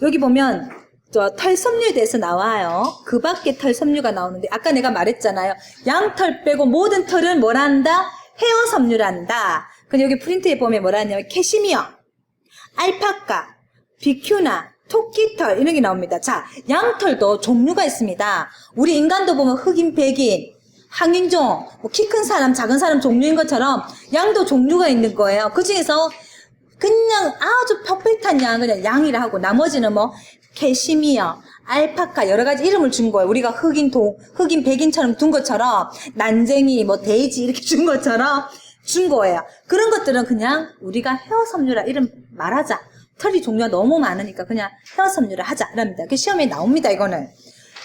여기 보면 저 털섬유에 대해서 나와요. 그 밖에 털섬유가 나오는데 아까 내가 말했잖아요. 양털 빼고 모든 털은 뭐라 한다? 헤어 섬유란다. 근데 여기 프린트에 보면 뭐라 하냐면 캐시미어, 알파카, 비큐나, 토끼털 이런 게 나옵니다. 자, 양털도 종류가 있습니다. 우리 인간도 보면 흑인, 백인, 항인종, 뭐 키 큰 사람, 작은 사람 종류인 것처럼 양도 종류가 있는 거예요. 그 중에서 그냥 아주 퍼펙트한 양은 그냥 양이라 하고 나머지는 뭐 캐시미어, 알파카 여러 가지 이름을 준 거예요. 우리가 흑인, 백인처럼 둔 것처럼 난쟁이, 뭐 돼지 이렇게 준 것처럼 준 거예요. 그런 것들은 그냥 우리가 헤어 섬유라 이름 말하자. 털이 종류가 너무 많으니까 그냥 헤어 섬유라 하자. 이랍니다. 그 시험에 나옵니다. 이거는.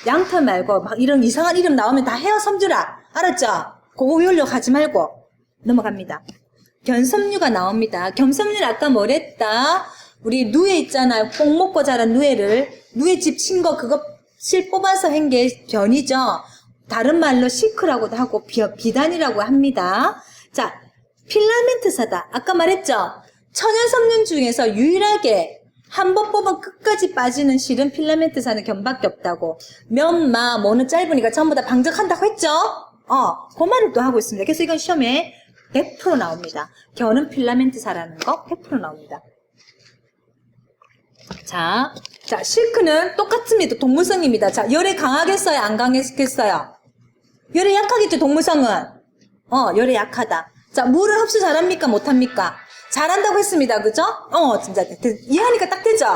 양털 말고 막 이런 이상한 이름 나오면 다 헤어 섬유라. 알았죠? 그거 외우려고 하지 말고 넘어갑니다. 견섬유가 나옵니다. 견섬유는 아까 뭐랬다? 우리 누에 있잖아요. 뽕 먹고 자란 누에 집 친 거 그거 실 뽑아서 한 게 견이죠. 다른 말로 시크라고도 하고 비단이라고 합니다. 자, 필라멘트사다. 아까 말했죠? 천연섬유 중에서 유일하게 한 번 뽑으면 끝까지 빠지는 실은 필라멘트사는 견밖에 없다고. 면마, 뭐는 짧으니까 전부 다 방적한다고 했죠? 그 말을 또 하고 있습니다. 그래서 이건 시험에 100% 나옵니다. 견은 필라멘트사라는 거 100% 나옵니다. 자, 실크는 똑같습니다. 동물성입니다. 자, 열에 강하겠어요? 안 강하겠어요? 열에 약하겠죠, 동물성은? 열에 약하다. 자, 물을 흡수 잘합니까? 못합니까? 잘한다고 했습니다. 그죠? 진짜. 이해하니까 딱 되죠?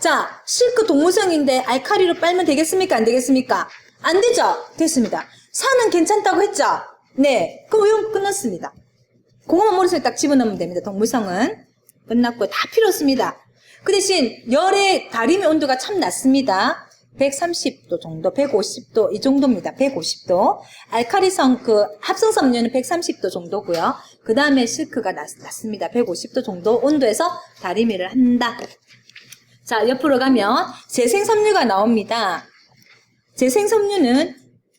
자, 실크 동물성인데 알카리로 빨면 되겠습니까? 안 되겠습니까? 안 되죠? 됐습니다. 산은 괜찮다고 했죠? 네. 그럼 외우면 끝났습니다. 그것만 머릿속에 딱 집어넣으면 됩니다. 동물성은. 끝났고, 다 필요 없습니다. 그 대신 열의 다림의 온도가 참 낮습니다. 130도 정도, 150도 이 정도입니다. 150도. 알카리성 합성섬유는 130도 정도고요. 그 다음에 실크가 낮습니다. 150도 정도 온도에서 다리미를 한다. 자, 옆으로 가면 재생섬유가 나옵니다. 재생섬유는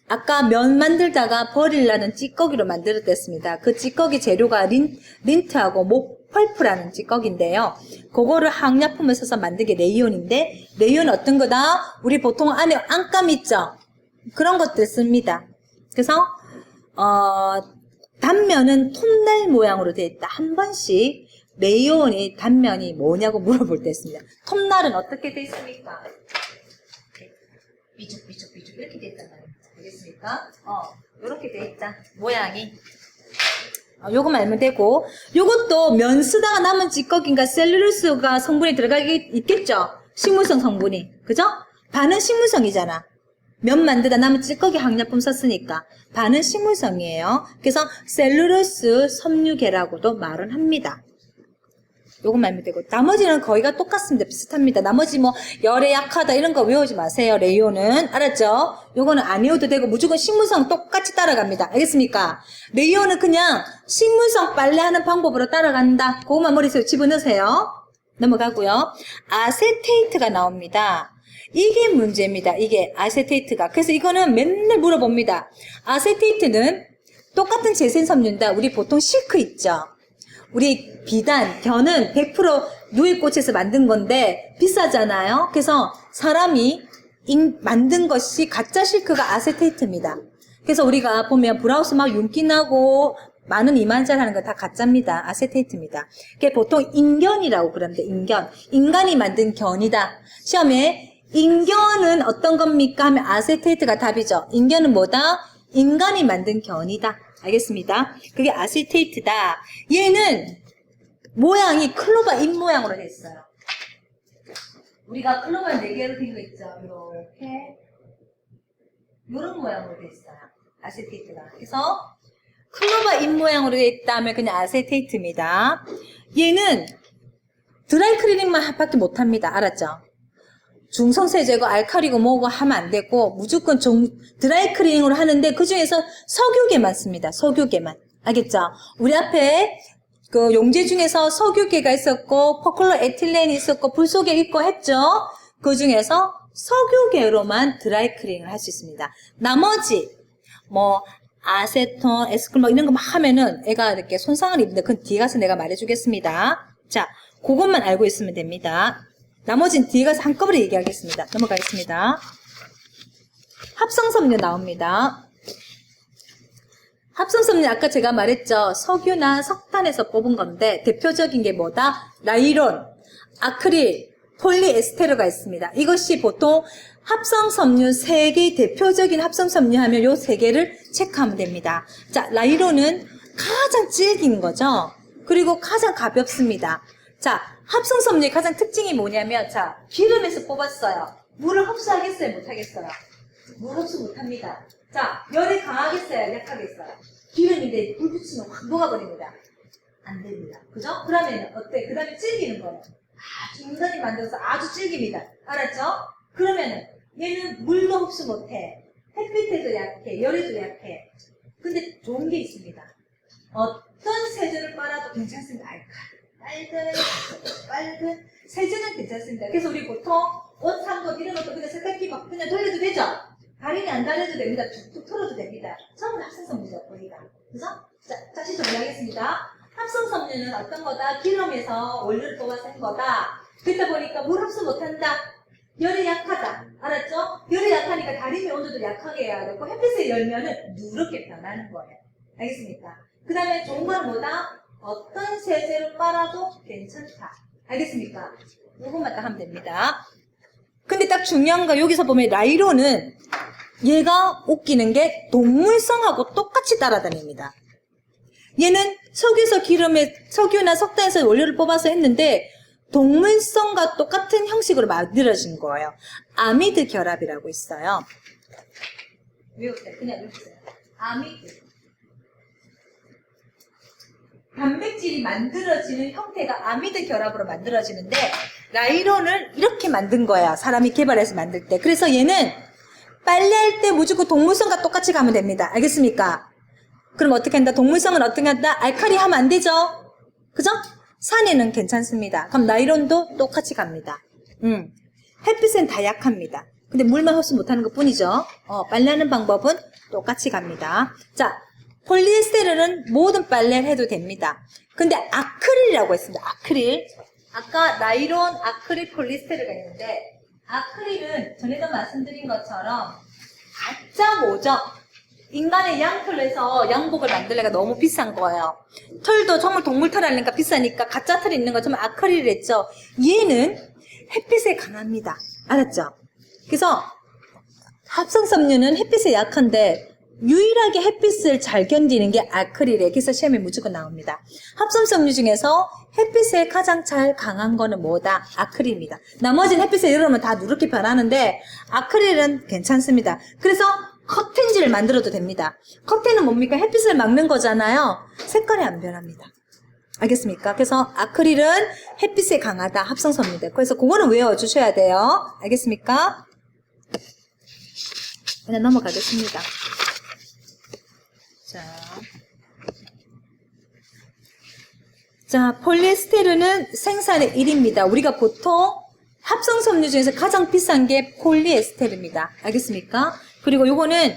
아까 면 만들다가 버리려는 찌꺼기로 만들어졌습니다. 그 찌꺼기 재료가 린트하고 목펄프라는 찌꺼기인데요. 그거를 항약품을 써서 만든 게 레이온인데, 레이온은 어떤 거다? 우리 보통 안에 안감 있죠? 그런 것들 씁니다. 그래서 단면은 톱날 모양으로 되어 있다. 한 번씩 레이온이 단면이 뭐냐고 물어볼 때 있습니다. 톱날은 어떻게 되어 있습니까? 삐죽삐죽 이렇게 되어 있단 말이에요. 알겠습니까? 이렇게 되어 있다. 모양이. 요거만 알면 되고, 요것도 면 쓰다가 남은 찌꺼기인가 셀룰로스가 성분이 들어가 있겠죠? 식물성 성분이. 그죠? 반은 식물성이잖아. 면 만들다 남은 찌꺼기 항약품 썼으니까. 반은 식물성이에요. 그래서 셀룰로스 섬유계라고도 말은 합니다. 요것만 알면 되고, 나머지는 거의가 똑같습니다. 비슷합니다. 나머지 뭐 열에 약하다 이런 거 외우지 마세요. 레이온은. 알았죠? 요거는 안 외워도 되고 무조건 식물성 똑같이 따라갑니다. 알겠습니까? 레이온은 그냥 식물성 빨래하는 방법으로 따라간다. 그것만 머릿속에 집어넣으세요. 넘어가고요. 아세테이트가 나옵니다. 이게 문제입니다. 이게 아세테이트가. 그래서 이거는 맨날 물어봅니다. 아세테이트는 똑같은 재생섬유인데 우리 보통 실크 있죠? 우리 비단, 견은 100% 누에꽃에서 만든 건데 비싸잖아요. 그래서 사람이 만든 것이 가짜 실크가 아세테이트입니다. 그래서 우리가 보면 브라우스 막 윤기 나고 많은 이만잘 하는 거 다 가짜입니다. 아세테이트입니다. 그게 보통 인견이라고 그럽니다. 인견. 인간이 만든 견이다. 시험에 인견은 어떤 겁니까? 하면 아세테이트가 답이죠. 인견은 뭐다? 인간이 만든 견이다. 알겠습니다. 그게 아세테이트다. 얘는 모양이 클로바 잎 모양으로 돼 있어요. 우리가 클로바 4개로 된 거 있죠. 이렇게 이런 모양으로 돼 있어요. 아세테이트가. 그래서 클로바 잎 모양으로 돼 있다면 그냥 아세테이트입니다. 얘는 드라이 클리닝만 밖에 못합니다. 알았죠? 중성세 제거, 알칼리고 뭐고 하면 안 되고 무조건 드라이 클리닝으로 하는데 그 중에서 석유계만 씁니다. 석유계만. 알겠죠? 우리 앞에 그 용제 중에서 석유계가 있었고 퍼클로 에틸렌이 있었고 불소계 있고 했죠? 그 중에서 석유계로만 드라이 클리닝을 할 수 있습니다. 나머지 뭐 아세톤, 에스쿨 뭐 이런 거 막 하면은 애가 이렇게 손상을 입는데 그건 뒤에 가서 내가 말해주겠습니다. 자, 그것만 알고 있으면 됩니다. 나머지는 뒤에 가서 한꺼번에 얘기하겠습니다. 넘어가겠습니다. 합성섬유 나옵니다. 합성섬유 아까 제가 말했죠. 석유나 석탄에서 뽑은 건데 대표적인 게 뭐다? 나일론, 아크릴, 폴리에스테르가 있습니다. 이것이 보통 합성섬유 3개 대표적인 합성섬유 하면 요 3개를 체크하면 됩니다. 자, 나일론은 가장 질긴 거죠. 그리고 가장 가볍습니다. 자, 합성섬유의 가장 특징이 뭐냐면 자, 기름에서 뽑았어요. 물을 흡수하겠어요? 못하겠어요? 물 흡수 못합니다. 자, 열에 강하겠어요? 약하겠어요? 기름인데 불 붙이면 확 녹아버립니다. 안 됩니다. 그죠? 그러면 어때? 그 다음에 질기는 거예요. 아주 인간이 만들어서 아주 질깁니다. 알았죠? 그러면은 얘는 물도 흡수 못해. 햇빛에도 약해. 열에도 약해. 근데 좋은 게 있습니다. 어떤 세제를 빨아도 괜찮습니다. 빨간 세제는 괜찮습니다. 그래서 우리 보통 옷 산 거 이런 것도 그냥 세탁기 막 그냥 돌려도 되죠? 다리는 안 달려도 됩니다. 툭툭 털어도 됩니다. 전부 다 합성섬유죠, 거기가. 그래서 자, 다시 정리하겠습니다. 합성섬유는 어떤 거다? 기름에서 원료를 뽑아서 한 거다. 그러다 보니까 물 흡수 못한다. 열에 약하다. 알았죠? 열에 약하니까 다리미 온도도 약하게 해야 되고 햇빛에 열면은 누렇게 변하는 거예요. 알겠습니까? 그 다음에 좋은 건 뭐다? 어떤 세제를 빨아도 괜찮다. 알겠습니까? 이것만 딱 하면 됩니다. 근데 딱 중요한 거 여기서 보면 나일론은 얘가 웃기는 게 동물성하고 똑같이 따라다닙니다. 얘는 석유나 석탄에서 원료를 뽑아서 했는데 동물성과 똑같은 형식으로 만들어진 거예요. 아미드 결합이라고 있어요. 외우세요. 그냥 외우세요. 아미드. 단백질이 만들어지는 형태가 아미드 결합으로 만들어지는데 나일론을 이렇게 만든 거야. 사람이 개발해서 만들 때. 그래서 얘는 빨래할 때 무조건 동물성과 똑같이 가면 됩니다. 알겠습니까? 그럼 어떻게 한다? 동물성은 어떻게 한다? 알칼리 하면 안 되죠? 그죠? 산에는 괜찮습니다. 그럼 나일론도 똑같이 갑니다. 햇빛은 다 약합니다. 근데 물만 흡수 못하는 것 뿐이죠. 빨래하는 방법은 똑같이 갑니다. 자, 폴리에스테르는 모든 빨래를 해도 됩니다. 근데 아크릴이라고 했습니다. 아크릴. 아까 나일론, 아크릴, 폴리에스테르가 있는데 아크릴은 전에도 말씀드린 것처럼 가짜 모죠. 인간의 양털로 해서 양복을 만들려가 너무 비싼 거예요. 털도 정말 동물 털 하려니까 비싸니까 가짜 털이 있는 것처럼 아크릴을 했죠. 얘는 햇빛에 강합니다. 알았죠? 그래서 합성섬유는 햇빛에 약한데 유일하게 햇빛을 잘 견디는 게 아크릴이에요. 그래서 시험에 무조건 나옵니다. 합성섬유 중에서 햇빛에 가장 잘 강한 거는 뭐다? 아크릴입니다. 나머지는 햇빛에 이러면 다 누렇게 변하는데 아크릴은 괜찮습니다. 그래서 커튼지를 만들어도 됩니다. 커튼은 뭡니까? 햇빛을 막는 거잖아요. 색깔이 안 변합니다. 알겠습니까? 그래서 아크릴은 햇빛에 강하다. 합성섬유다. 그래서 그거는 외워주셔야 돼요. 알겠습니까? 그냥 넘어가겠습니다. 자, 폴리에스테르는 생산의 1입니다. 우리가 보통 합성섬유 중에서 가장 비싼 게 폴리에스테르입니다. 알겠습니까? 그리고 요거는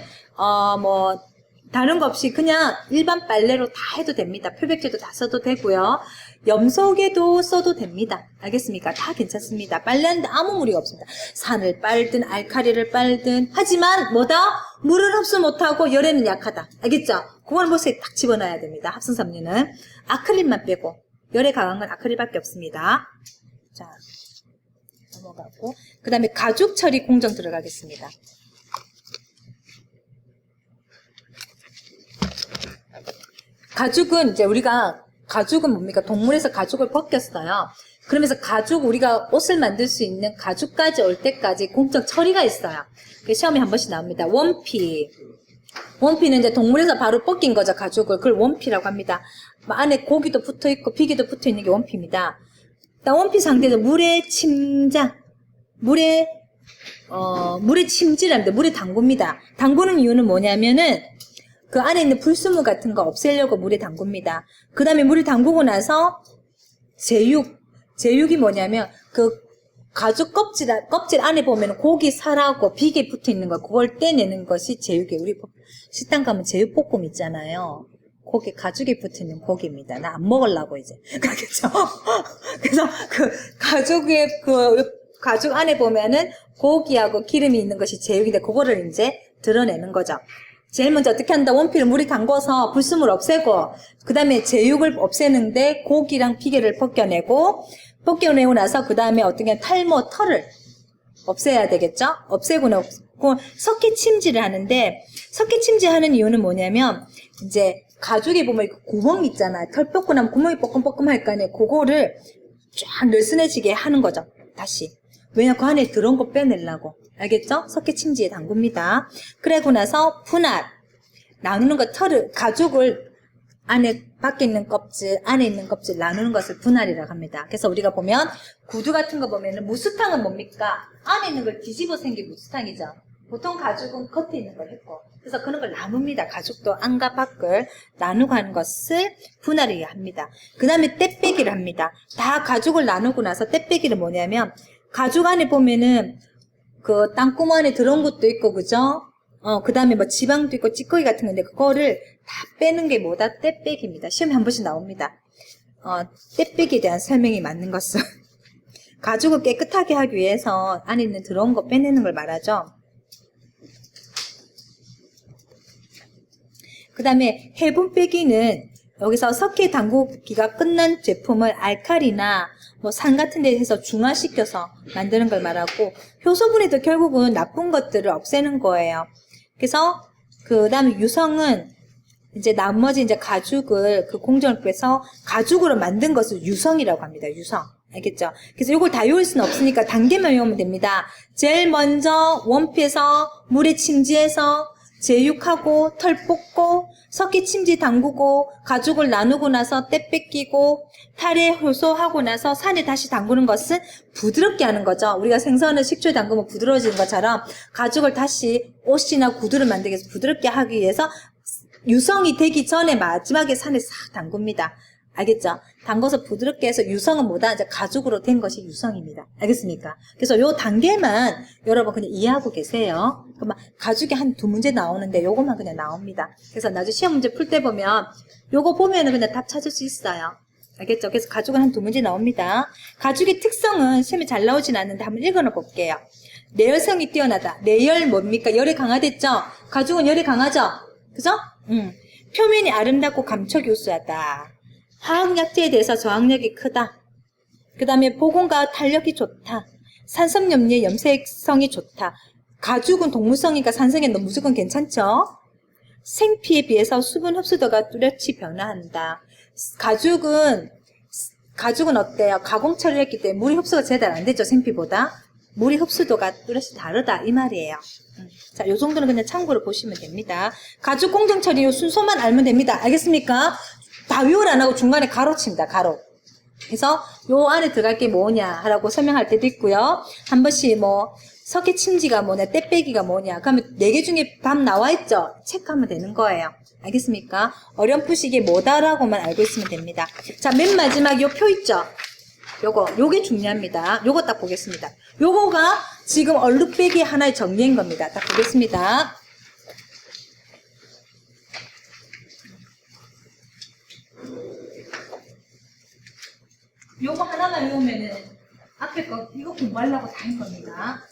다른 거 없이 그냥 일반 빨래로 다 해도 됩니다. 표백제도 다 써도 되고요. 염소개도 써도 됩니다. 알겠습니까? 다 괜찮습니다. 빨래하는데 아무 무리가 없습니다. 산을 빨든 알칼리를 빨든 하지만 뭐다? 물을 흡수 못하고 열에는 약하다. 알겠죠? 그걸 못에 딱 집어넣어야 됩니다. 합성섬유는. 아크릴만 빼고 열에 강한 건 아크릴밖에 없습니다. 자, 넘어가고 그 다음에 가죽 처리 공정 들어가겠습니다. 가죽은 이제 가죽은 뭡니까? 동물에서 가죽을 벗겼어요. 그러면서 우리가 옷을 만들 수 있는 가죽까지 올 때까지 공정 처리가 있어요. 시험에 한 번씩 나옵니다. 원피. 원피는 이제 동물에서 바로 벗긴 거죠, 가죽을. 그걸 원피라고 합니다. 안에 고기도 붙어 있고 비계도 붙어 있는 게 원피입니다. 일단 원피 상태에서 물에 침질합니다. 물에 담굽니다. 담그는 이유는 뭐냐면은 그 안에 있는 불순물 같은 거 없애려고 물에 담굽니다. 그 다음에 물에 담그고 나서 제육이 뭐냐면 그 가죽 껍질 안에 보면 고기 살하고 비계 붙어 있는 거 그걸 떼내는 것이 제육이에요. 우리 식당 가면 제육볶음 있잖아요. 고기 가죽에 붙어 있는 고기입니다. 나 안 먹으려고 이제. 그렇겠죠? 그래서 그 가죽에 그 가죽 안에 보면은 고기하고 기름이 있는 것이 제육인데 그거를 이제 드러내는 거죠. 제일 먼저 어떻게 한다? 원피를 물에 담궈서 불순물 없애고 그 다음에 제육을 없애는데 고기랑 피계를 벗겨내고 나서 그 다음에 어떻게 탈모, 털을 없애야 되겠죠? 없애고 석회침지를 하는데 석회침지하는 이유는 뭐냐면 이제 가죽에 보면 구멍 있잖아요. 털 뽑고 나면 구멍이 뻐끔뻐끔 할 거 아니에요. 그거를 쫙 늘씬해지게 하는 거죠. 다시. 왜냐면 그 안에 들어온 거 빼내려고. 알겠죠? 석회침지에 담굽니다. 그러고 나서 분할. 나누는 거 가죽을 밖에 있는 껍질, 안에 있는 껍질 나누는 것을 분할이라고 합니다. 그래서 우리가 보면 구두 같은 거 보면은 무스탕은 뭡니까? 안에 있는 걸 뒤집어 생긴 무스탕이죠. 보통 가죽은 겉에 있는 걸 했고. 그래서 그런 걸 나눕니다. 가죽도 안과 밖을 나누고 하는 것을 분할이라고 합니다. 그 다음에 떼빼기를 합니다. 다 가죽을 나누고 나서 떼빼기는 뭐냐면 가죽 안에 보면은 그 땅구멍 안에 들어온 것도 있고, 그죠? 그 다음에 뭐 지방도 있고 찌꺼기 같은 건데 그거를 다 빼는 게 뭐다? 떼빼기입니다. 시험에 한 번씩 나옵니다. 떼빼기에 대한 설명이 맞는 것은 가죽을 깨끗하게 하기 위해서 안에 있는 들어온 거 빼내는 걸 말하죠. 그 다음에 해분 빼기는 여기서 석회 담그기가 끝난 제품을 알칼리나 뭐 산 같은 데 해서 중화시켜서 만드는 걸 말하고 효소분해도 결국은 나쁜 것들을 없애는 거예요. 그래서 그 다음에 유성은 이제 나머지 이제 가죽을 그 공정을 빼서 가죽으로 만든 것을 유성이라고 합니다. 유성. 알겠죠? 그래서 이걸 다 외울 수는 없으니까 단계만 외우면 됩니다. 제일 먼저 원피에서 물에 침지해서 제육하고 털 뽑고 석기침지 담그고 가죽을 나누고 나서 때 뺏기고 탈에 효소하고 나서 산에 다시 담그는 것은 부드럽게 하는 거죠. 우리가 생선을 식초에 담그면 부드러워지는 것처럼 가죽을 다시 옷이나 구두를 만들기 위해서 부드럽게 하기 위해서 유성이 되기 전에 마지막에 산에 싹 담굽니다. 알겠죠? 담궈서 부드럽게 해서 유성은 뭐다? 이제 가죽으로 된 것이 유성입니다. 알겠습니까? 그래서 요 단계만 여러분 그냥 이해하고 계세요. 그러면 가죽이 한 2문제 나오는데 요것만 그냥 나옵니다. 그래서 나중에 시험 문제 풀 때 보면 요거 보면은 그냥 답 찾을 수 있어요. 알겠죠? 그래서 가죽은 한 2문제 나옵니다. 가죽의 특성은 시험에 잘 나오진 않는데 한번 읽어놔 볼게요. 내열성이 뛰어나다. 내열 뭡니까? 열이 강하댔죠? 가죽은 열이 강하죠? 그죠? 표면이 아름답고 감촉이 우수하다. 화학약재에 대해서 저항력이 크다. 그 다음에 보건과 탄력이 좋다. 산성염리의 염색성이 좋다. 가죽은 동물성이니까 산성에 너 무조건 괜찮죠? 생피에 비해서 수분 흡수도가 뚜렷이 변화한다. 가죽은 어때요? 가공 처리를 했기 때문에 물이 흡수가 제대로 안 되죠, 생피보다. 물이 흡수도가 뚜렷이 다르다 이 말이에요. 자, 요 정도는 그냥 참고로 보시면 됩니다. 가죽 공정 처리 요 순서만 알면 됩니다. 알겠습니까? 다 외울 안 하고 중간에 가로칩니다. 가로. 그래서 요 안에 들어갈 게 뭐냐 하라고 설명할 때도 있고요. 한 번씩 뭐 석회침지가 뭐냐, 떼빼기가 뭐냐. 그러면 4개 중에 답 나와 있죠? 체크하면 되는 거예요. 알겠습니까? 어렴풋이 이게 뭐다라고만 알고 있으면 됩니다. 자, 맨 마지막 요 표 있죠? 요게 중요합니다. 요거 딱 보겠습니다. 요거가 지금 얼룩배기 하나의 정리인 겁니다. 딱 보겠습니다. 요거 하나만 외우면은 앞에 거 이거 공부하려고 다 한 겁니다.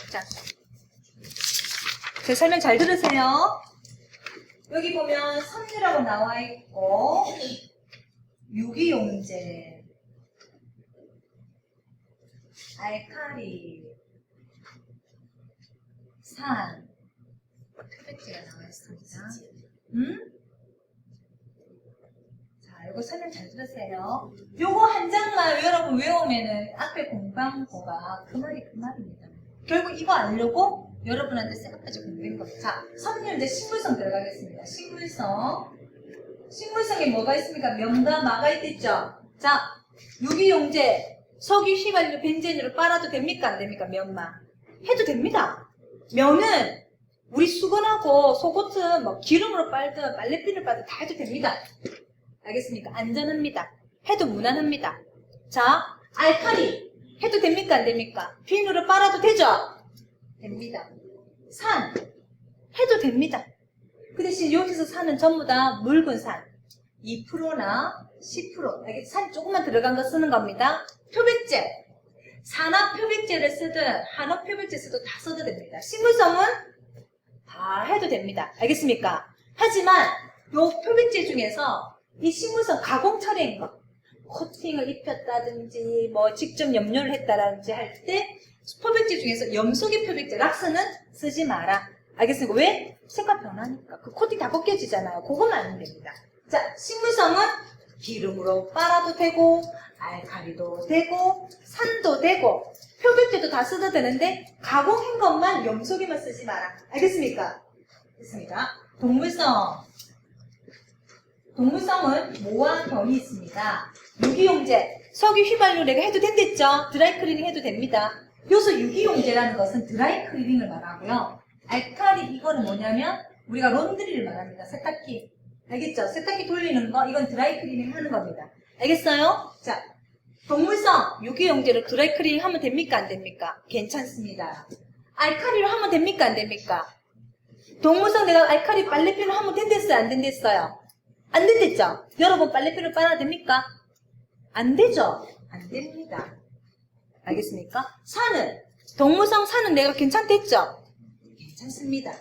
자, 제 설명 잘 들으세요. 여기 보면 섬유라고 나와 있고 유기용제, 알칼리, 산, 표백제가 나와 있습니다. 자, 요거 설명 잘 들으세요. 요거 한 장만 여러분 외우면은 앞에 공부한거가 그 말입니다. 결국 이거 알려고 여러분한테 쌩까지 공부한 겁니다. 자, 섬유 이제 식물성 들어가겠습니다. 식물성에 뭐가 있습니까? 면과 마가 있겠죠? 자, 유기용제, 석유, 휘발유, 벤젠으로 빨아도 됩니까? 안 됩니까? 면마. 해도 됩니다. 면은 우리 수건하고 속옷은 뭐 기름으로 빨든 빨래핀을 빨든 다 해도 됩니다. 알겠습니까? 안전합니다. 해도 무난합니다. 자, 알칼리. 해도 됩니까? 안 됩니까? 비누로 빨아도 되죠? 됩니다. 산. 해도 됩니다. 그 대신 여기서 산은 전부 다 묽은 산. 2%나 10%, 이게 산 조금만 들어간 거 쓰는 겁니다. 표백제, 산화 표백제를 쓰든 한화 표백제 쓰든 다 써도 됩니다. 식물성은 다 해도 됩니다. 알겠습니까? 하지만 요 표백제 중에서 이 식물성 가공 처리인 거, 코팅을 입혔다든지 뭐 직접 염료를 했다든지 할 때 표백제 중에서 염소계 표백제, 락스는 쓰지 마라. 알겠습니까? 왜? 색깔 변하니까. 그 코팅 다 벗겨지잖아요. 그거만 하면 됩니다. 자, 식물성은 기름으로 빨아도 되고, 알칼리도 되고, 산도 되고, 표백제도 다 써도 되는데, 가공한 것만 염소계만 쓰지 마라. 알겠습니까? 됐습니다. 동물성은 모와 변이 있습니다. 유기용제, 석유 휘발유 내가 해도 된댔죠? 드라이클리닝 해도 됩니다. 여기서 유기용제라는 것은 드라이클리닝을 말하고요. 알칼리 이거는 뭐냐면 우리가 론드리를 말합니다. 세탁기. 알겠죠? 세탁기 돌리는 거 이건 드라이클리닝 하는 겁니다. 알겠어요? 자, 동물성 유기용제로 드라이클리닝 하면 됩니까? 안 됩니까? 괜찮습니다. 알칼리로 하면 됩니까? 안 됩니까? 동물성 내가 알칼리 빨래비누 하면 된댔어요? 안 된댔어요? 안 된댔죠? 여러분 빨래비누 빨아도 됩니까? 안 되죠? 안 됩니다. 알겠습니까? 산은 동물성 산은 내가 괜찮댔죠? 괜찮습니다.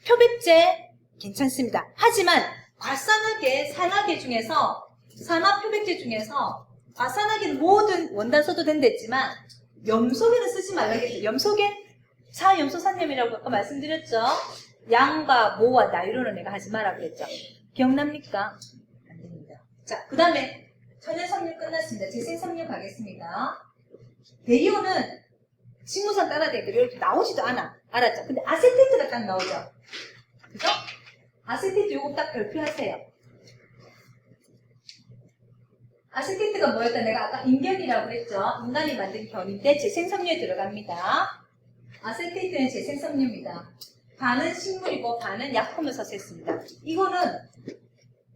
표백제 괜찮습니다. 하지만 과산화계, 산화계 중에서 산화 표백제 중에서 과산화계는 모든 원단 써도 된댔지만 염소계는 쓰지 말라겠죠. 염소계 사염소산염이라고 아까 말씀드렸죠. 양과 모와 나이론을 내가 하지 마라 그랬죠. 기억납니까? 안 됩니다. 자, 그 다음에 천연섬유 끝났습니다. 재생섬유 가겠습니다. 대이온은 식물성 따라야 되니까 이렇게 나오지도 않아. 알았죠? 근데 아세테이트가 딱 나오죠? 그죠? 아세테이트 요거 딱 별표하세요. 아세테이트가 뭐였다? 내가 아까 인견이라고 그랬죠? 인간이 만든 견인데 재생섬유에 들어갑니다. 아세테이트는 재생섬유입니다. 반은 식물이고 반은 약품을 써서 했습니다. 이거는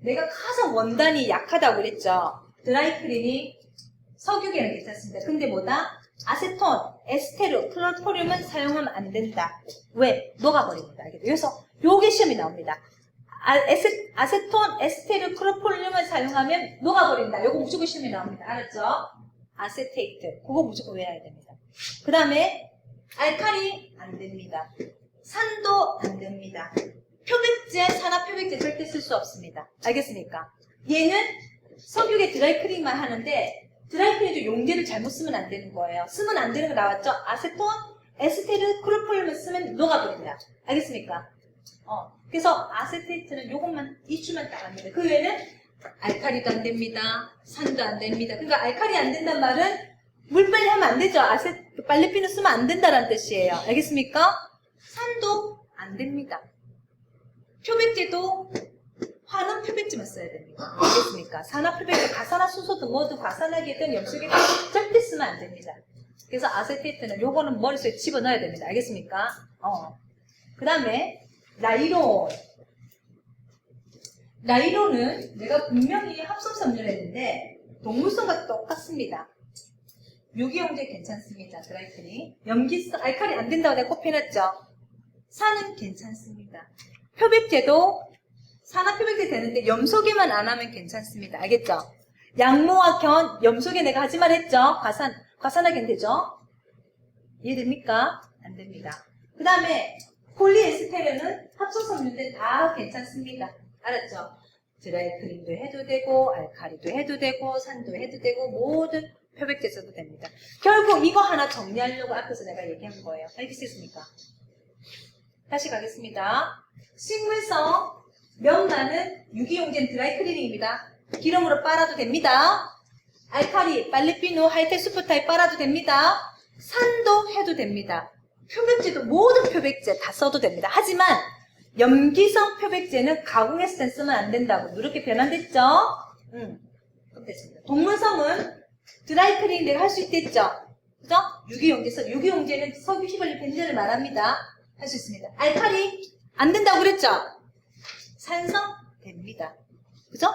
내가 가장 원단이 약하다고 그랬죠? 드라이클리닝, 석유계는 괜찮습니다. 근데 뭐다? 아세톤, 에스테르, 클로토륨은 사용하면 안 된다. 왜? 녹아버립니다. 그래서 요게 시험이 나옵니다. 아세톤, 에스테르, 클로토륨을 사용하면 녹아버린다. 요거 무조건 시험이 나옵니다. 알았죠? 아세테이트. 그거 무조건 외워야 됩니다. 그 다음에 알칼리 안 됩니다. 산도 안 됩니다. 표백제, 산화 표백제 절대 쓸 수 없습니다. 알겠습니까? 얘는 석유계 드라이클리닝만 하는데 드라이클리닝도 용제를 잘못 쓰면 안 되는 거예요. 쓰면 안 되는 거 나왔죠? 아세톤, 에스테르, 클로폴륨을 쓰면 녹아버립니다. 알겠습니까? 그래서 아세테이트는 요것만 이주만 따갑니다. 그 외에는 알칼리도 안 됩니다. 산도 안 됩니다. 그러니까 알칼리 안 된단 말은 물 빨리 하면 안 되죠. 빨래비누 쓰면 안 된다는 뜻이에요. 알겠습니까? 산도 안 됩니다. 표백제도 화는 표백제만 써야 됩니다. 알겠습니까? 산화 표백제, 가산화 수소든 뭐든 과산화계든 염소계든 절대 쓰면 안 됩니다. 그래서 아세테이트는 요거는 머릿속에 집어넣어야 됩니다. 알겠습니까? 그 다음에 나이론. 나이론은 내가 분명히 합성섬유를 했는데 동물성과 똑같습니다. 유기용제 괜찮습니다. 드라이클리닝. 염기성, 알칼리 안 된다고 내가 꼭 해놨죠? 산은 괜찮습니다. 표백제도 산화 표백제 되는데 염소계만 안 하면 괜찮습니다. 알겠죠? 양모와 견, 염소계 내가 하지 말했죠? 과산화계는 되죠? 이해됩니까? 안 됩니다. 그 다음에 폴리에스테르는 합성섬유인데 다 괜찮습니다. 알았죠? 드라이클리닝도 해도 되고 알칼리도 해도 되고 산도 해도 되고 모든 표백제 써도 됩니다. 결국 이거 하나 정리하려고 앞에서 내가 얘기한 거예요. 알겠습니까? 다시 가겠습니다. 식물성 면만은 유기용제는 드라이클리닝입니다. 기름으로 빨아도 됩니다. 알칼리, 빨래비누, 하이텍 수프타입 빨아도 됩니다. 산도 해도 됩니다. 표백제도 모든 표백제 다 써도 됩니다. 하지만 염기성 표백제는 가공했을 땐 쓰면 안 된다고 이렇게 변환됐죠? 됐습니다. 동물성은 드라이클리닝 내가 할 수 있댔죠? 그죠? 유기용제는 석유 휘발유 벤젠을 말합니다. 할 수 있습니다. 알칼리 안 된다고 그랬죠? 산성 됩니다. 그죠?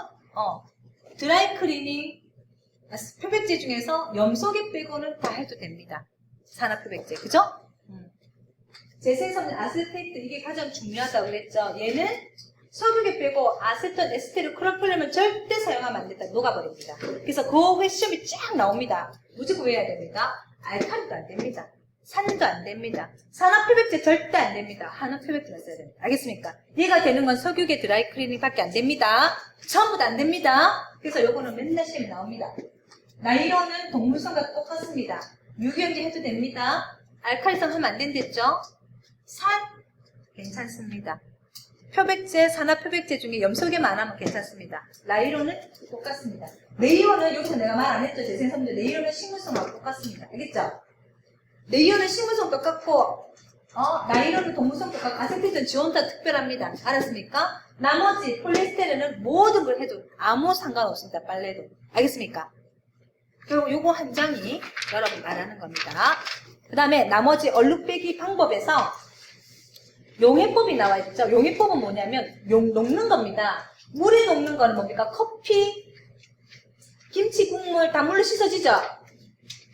드라이클리닝 표백제 중에서 염소계 빼고는 다 해도 됩니다. 산화 표백제. 그죠? 재생섬유 아세테이트 이게 가장 중요하다고 그랬죠? 얘는 석유계 빼고 아세톤, 에스테르, 크로플륨은 절대 사용하면 안 된다. 녹아버립니다. 그래서 그 시험이 쫙 나옵니다. 무조건 외워야 됩니다. 알칼리도 안 됩니다. 산도 안 됩니다. 산화표백제 절대 안 됩니다. 한화표백제만 써야 됩니다. 알겠습니까? 얘가 되는 건 석유계 드라이 클리닝밖에 안 됩니다. 전부 다 안 됩니다. 그래서 요거는 맨날 시험에 나옵니다. 나이론은 동물성과 똑같습니다. 유기용제 해도 됩니다. 알칼리성 하면 안 된댔죠? 산 괜찮습니다. 표백제, 산화표백제 중에 염소계만 안 하면 괜찮습니다. 나이론은 똑같습니다. 네이온은 여기서 내가 말 안 했죠? 재생성분. 네이온은 식물성하고 똑같습니다. 알겠죠? 네이온은 식물성 똑같고 나이론은 동물성 똑같고 아세틸은 지온타 특별합니다. 알았습니까? 나머지 폴리에스테르는 모든 걸 해도 아무 상관없습니다. 빨래도. 알겠습니까? 그리고 요거 한 장이 여러분 말하는 겁니다. 그 다음에 나머지 얼룩 빼기 방법에서 용해법이 나와 있죠. 용해법은 뭐냐면 녹는 겁니다. 물에 녹는 거는 뭡니까? 커피, 김치, 국물 다 물로 씻어지죠?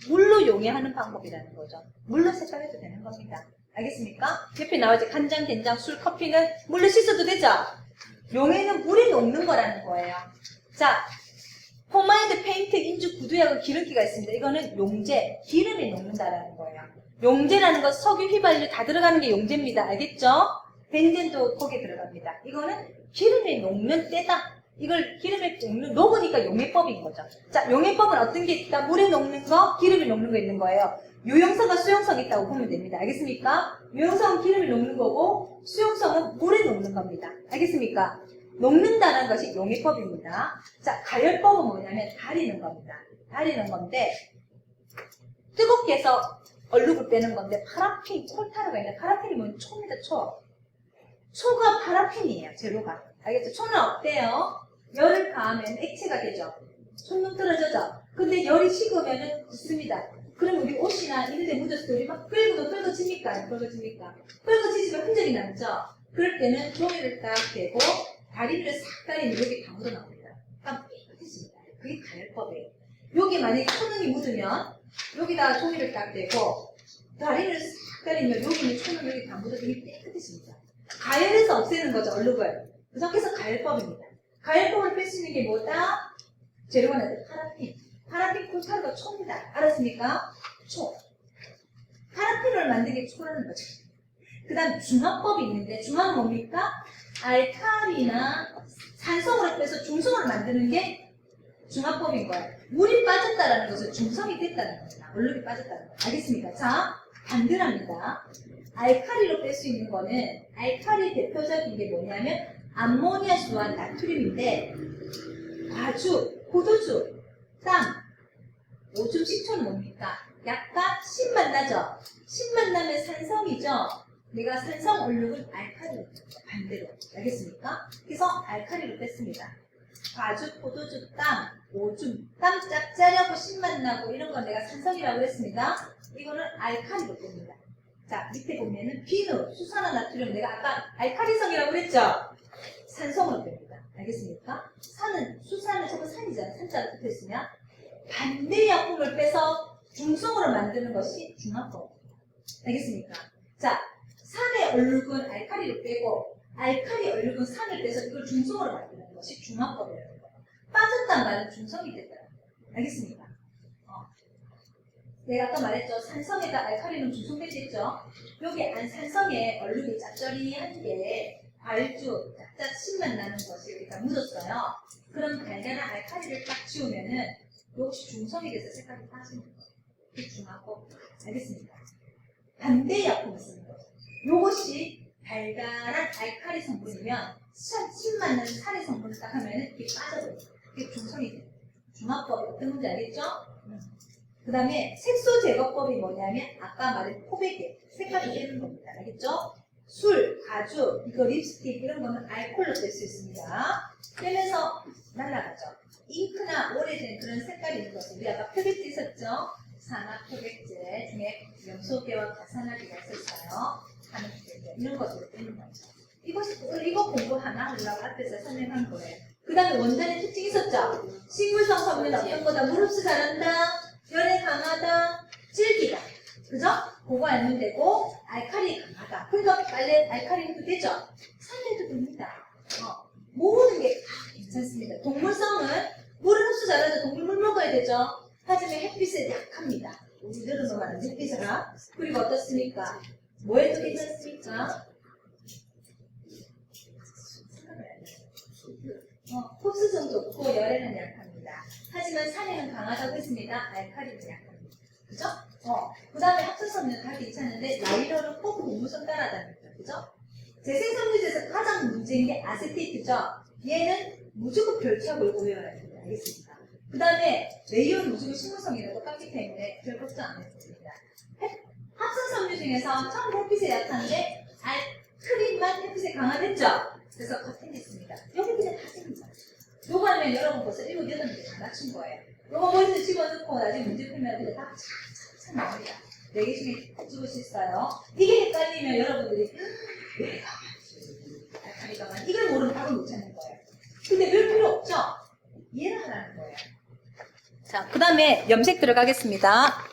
물로 용해하는 방법이라는 거죠. 물로 세척해도 되는 겁니다. 알겠습니까? 옆에 나와있죠. 간장, 된장, 술, 커피는 물로 씻어도 되죠? 용해는 물에 녹는 거라는 거예요. 자, 포마이드, 페인트, 인주, 구두약은 기름기가 있습니다. 이거는 용제, 기름에 녹는다라는 거예요. 용제라는 건 석유, 휘발유 다 들어가는 게 용제입니다. 알겠죠? 벤젠도 거기에 들어갑니다. 이거는 기름에 녹는 때다. 이걸 기름에 녹으니까 용해법인 거죠. 자, 용해법은 어떤 게 있다? 물에 녹는 거, 기름에 녹는 거 있는 거예요. 유용성과 수용성이 있다고 보면 됩니다. 알겠습니까? 유용성은 기름에 녹는 거고 수용성은 물에 녹는 겁니다. 알겠습니까? 녹는다는 것이 용해법입니다. 자, 가열법은 뭐냐면 다리는 겁니다. 다리는 건데 뜨겁게 해서 얼룩을 빼는 건데 파라핀, 콜타르가 있는데 파라핀이 뭐냐? 초입니다. 초. 초가 파라핀이에요. 재료가. 알겠죠? 초는 어때요? 열을 가하면 액체가 되죠. 손눈 떨어져죠. 근데 열이 식으면은 굳습니다. 그럼 우리 옷이나 이런 데 묻었을 때 우리 막 끌고도 끌고집니까? 안 끌고집니까? 끌고지지면 흔적이 남죠? 그럴 때는 종이를 딱 대고 다리를 싹 다리면 여기 다 묻어나옵니다. 딱 깨끗해집니다. 그게 가열법이에요. 여기 만약에 초능이 묻으면 여기다가 종이를 딱 대고 다리를 싹 다리면 여기는 초능 여기 다 묻어서 이게 깨끗해집니다. 가열해서 없애는 거죠, 얼룩을. 그래서 가열법입니다. 가열법을 뺄 수 있는 게 뭐다? 재료가 나한테 파라핀. 파라핀 콜타르가 초입니다. 알았습니까? 초. 파라핀을 만든 게 초라는 거죠. 그 다음 중화법이 있는데 중화는 뭡니까? 알칼리나 산성으로 빼서 중성으로 만드는 게 중화법인 거예요. 물이 빠졌다는 것은 중성이 됐다는 겁니다. 얼룩이 빠졌다는 거예요. 알겠습니까? 자, 반대랍니다. 알칼리로 뺄 수 있는 거는 알칼리 대표적인 게 뭐냐면 암모니아수와 나트륨인데 과주, 포도주, 땀, 오줌, 식초는 뭡니까? 약간 신맛 나죠? 신맛 나면 산성이죠? 내가 산성 얼룩은 알칼리로 반대로. 알겠습니까? 그래서 알칼리로 뺐습니다. 과주, 포도주, 땀, 오줌, 땀 짭짤하고 신맛 나고 이런 건 내가 산성이라고 했습니다. 이거는 알칼리로 뺍니다. 자, 밑에 보면은 비누, 수산화 나트륨 내가 아까 알칼리성이라고 그랬죠? 산성으로 뺍니다. 알겠습니까? 산은, 수산은 저거 산이잖아. 산자가 붙어있으면. 반대 약품을 빼서 중성으로 만드는 것이 중화법. 알겠습니까? 자, 산의 얼룩은 알칼리를 빼고, 알칼리 얼룩은 산을 빼서 이걸 중성으로 만드는 것이 중화법이라는 거예요. 빠졌단 말은 중성이 됐다. 알겠습니까? 내가 아까 말했죠. 산성에다 알칼리는 중성되지 있죠. 여기 산성에 얼룩이 짭짤이한 게 과일주, 짭짭 신맛 나는 것이 여기다 묻었어요. 그럼 달달한 알칼리를 딱 지우면은 역시 중성이 돼서 색깔이 빠지는 거예요. 그게 중화법. 알겠습니까? 반대 약품을 쓰는 거죠. 요것이 달달한 알칼리 성분이면 신맛 나는 산의 성분을 딱 하면은 이게 빠져버려요. 그게 중성이 돼요. 중화법이 어떤 건지 알겠죠? 그 다음에 색소 제거법이 뭐냐면 아까 말한 포백에 색깔을 빼는 겁니다. 알겠죠? 술, 가죽, 이거 립스틱 이런 거는 알코올로 뺄 수 있습니다. 빼면서 날아가죠. 잉크나 오래된 그런 색깔이 있는 것을 우리 아까 표백제 있었죠? 산화 표백제 중에 염소계와 가산화기가 있었어요. 산화 표백제 이런 것으로 빼는 거죠. 이거 공부하나 하려고 앞에서 설명한 거예요. 그 다음에 원단의 특징이 있었죠? 식물성 성분은 어떤 거다? 무릎수 잘한다. 열에 강하다, 질기다. 그죠? 그거 알면 되고, 알칼리 강하다. 그러니까 빨래 알칼리 해도 되죠? 산해도 됩니다. 되죠? 하지만 햇빛에 약합니다. 우리 늘어놓은 햇빛이라. 그리고 어떻습니까? 뭐에도 괜찮습니까? 흡수성 좋고 열에는 약합니다. 하지만 산에는 강하다고 했습니다. 알칼리는 약합니다. 그죠? 그 다음에 합성섬유는 다 괜찮은데 나일론은 꼭 고무선 따라다닙니다. 그죠? 재생섬유제에서 가장 문제인 게 아세테이트죠? 얘는 무조건 별착을 외워야 됩니다. 알겠습니다. 그 다음에 레이온 무조건 식물성이랑 똑같기 때문에 별 걱정 안 해도 됩니다. 합성섬유 중에서 처음 햇빛에 약한데 알크린만 햇빛에 강화됐죠? 그래서 같은 게 있습니다. 여기 그냥 같습니다. 요거 하면 여러분 벌써 7, 8문제 다 맞춘 거예요. 요거 머리에 집어넣고 나중에 문제 풀면 그냥 다 착착착 나옵니다. 4개 중에 찍을 수 있어요. 이게 헷갈리면 여러분들이 내가 알칼리가 만 이걸 모르면 답을 못 찾는 거예요. 근데 별 필요 없죠? 이해를 하라는 거예요. 자, 그 다음에 염색 들어가겠습니다.